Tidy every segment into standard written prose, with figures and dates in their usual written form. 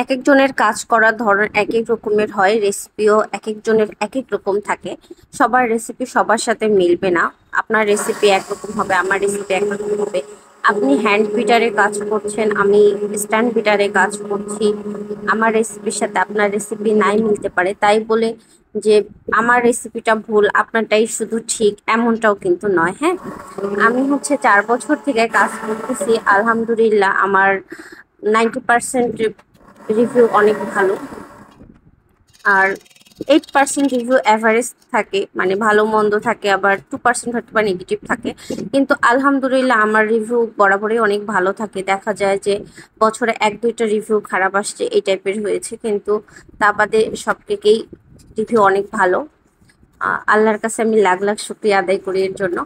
একেকজনের কাজ করার ধরন একেক রকমের হয়, রেসিপিও একেকজনের একেক রকম থাকে। সবার রেসিপি সবার সাথে মিলবে না। আপনার রেসিপি একরকম হবে, আমার রেসিপি একরকম হবে। আপনি হ্যান্ড বিটারে কাজ করছেন, আমি স্ট্যান্ড বিটারে কাজ করছি। আমার রেসিপির সাথে আপনার রেসিপি নাই মিলতে পারে, তাই বলে যে আমার রেসিপিটা ভুল আপনারটাই শুধু ঠিক এমনটাও কিন্তু নয়। হ্যাঁ, আমি হচ্ছে 4 বছর থেকে কাজ করতেছি, আলহামদুলিল্লাহ আমার 90% রিভিউ অনেক ভালো। আর 8% রিভিউ অ্যাভারেজ থাকে, মানে ভালো মন্দ থাকে, আবার 2% হয়তো বা নেগেটিভ থাকে। কিন্তু আলহামদুলিল্লাহ আমার রিভিউ বরাবরই অনেক ভালো থাকে। দেখা যায় যে বছরে 1-2টা রিভিউ খারাপ আসছে, এই টাইপের হয়েছে, কিন্তু তা বাদে সব থেকেই রিভিউ অনেক ভালো। আল্লাহর কাছে আমি লাখ লাখ শুকরিয়া আদায় করি এর জন্য।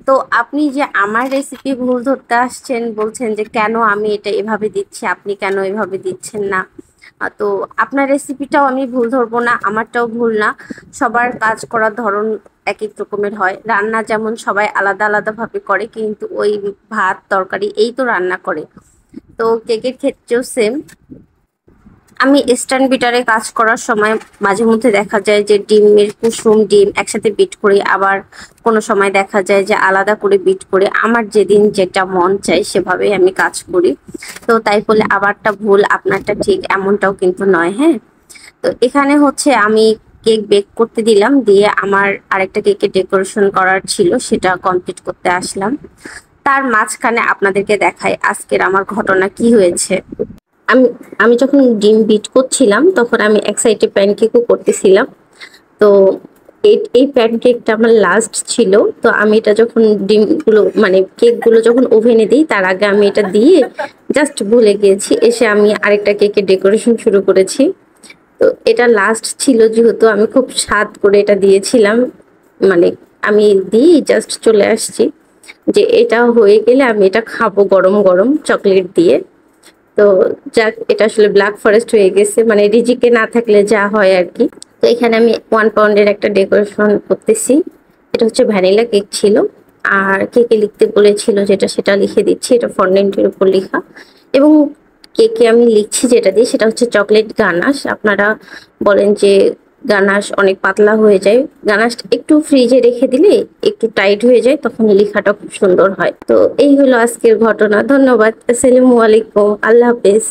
তো আপনি যে আমার রেসিপি ভুল ধরতে আসছেন, বলছেন যে কেন আমি এটা এভাবে দিচ্ছি, আপনি কেন এভাবে দিচ্ছেন না। তো আপনার রেসিপিটাও আমি ভুল ধরবো না, আমারটাও ভুল না। সবার কাজ করার ধরন এক এক রকমের হয়। রান্না যেমন সবাই আলাদা আলাদা ভাবে করে, কিন্তু ওই ভাত তরকারি এই তো রান্না করে। তো কেকের ক্ষেত্রেও সেম। আমি স্ট্যান্ড বিটারে কাজ করার সময় মাঝে মধ্যে দেখা যায় যে ডিমের কুসুম ডিম একসাথে বিট করি, আবার কোনো সময় দেখা যায় যে আলাদা করে বিট করে আমার যেদিন যেটা মন চায় সেভাবেই আমি কাজ করি। তো তাই বলে আমারটা ভুল আপনারটা ঠিক এমনটাও কিন্তু নয়। হ্যাঁ, তো এখানে হচ্ছে আমি কেক বেক করতে দিলাম, দিয়ে আমার আরেকটা কেকের ডেকোরেশন করার ছিল, সেটা কমপ্লিট করতে আসলাম। তার মাঝখানে আপনাদেরকে দেখাই আজকের আমার ঘটনা কি হয়েছে। আমি আমি যখন ডিম বিট করছিলাম তখন আমি এক সাইডে প্যানকেকও করতেছিলাম। তো এই প্যানকেকটা আমার লাস্ট ছিল। তো আমি এটা যখন ডিমগুলো মানে কেকগুলো যখন ওভেনে দিই তার আগে আমি এটা দিয়ে জাস্ট ভুলে গিয়েছি, এসে আমি আরেকটা কেকের ডেকোরেশন শুরু করেছি। তো এটা লাস্ট ছিল যেহেতু আমি খুব স্বাদ করে এটা দিয়েছিলাম, মানে আমি দিয়ে জাস্ট চলে আসছি যে এটা হয়ে গেলে আমি এটা খাবো গরম গরম চকলেট দিয়ে। তো যাক, এটা আসলে ব্ল্যাক ফরেস্ট হয়ে গেছে, মানে রিজিকে না থাকলে যা হয় আর কি। তো এখানে আমি 1 পাউন্ডের একটা ডেকোরেশন করতেছি। এটা হচ্ছে ভ্যানিলা কেক ছিল, আর কেকে লিখতে বলেছিল যেটা সেটা লিখে দিচ্ছি, এটা ফন্ডেন্টের উপর লেখা। এবং কেকে আমি লিখছি যেটা দিয়ে সেটা হচ্ছে চকলেট গানাশ। আপনারা বলেন যে গানাশ অনেক পাতলা হয়ে যায়, গানাশটা একটু ফ্রিজে রেখে দিলে একটু টাইট হয়ে যায়, তখন লেখাটা খুব সুন্দর হয়। তো এই হলো আজকের ঘটনা। ধন্যবাদ। আসসালামু আলাইকুম, আল্লাহ হাফেজ।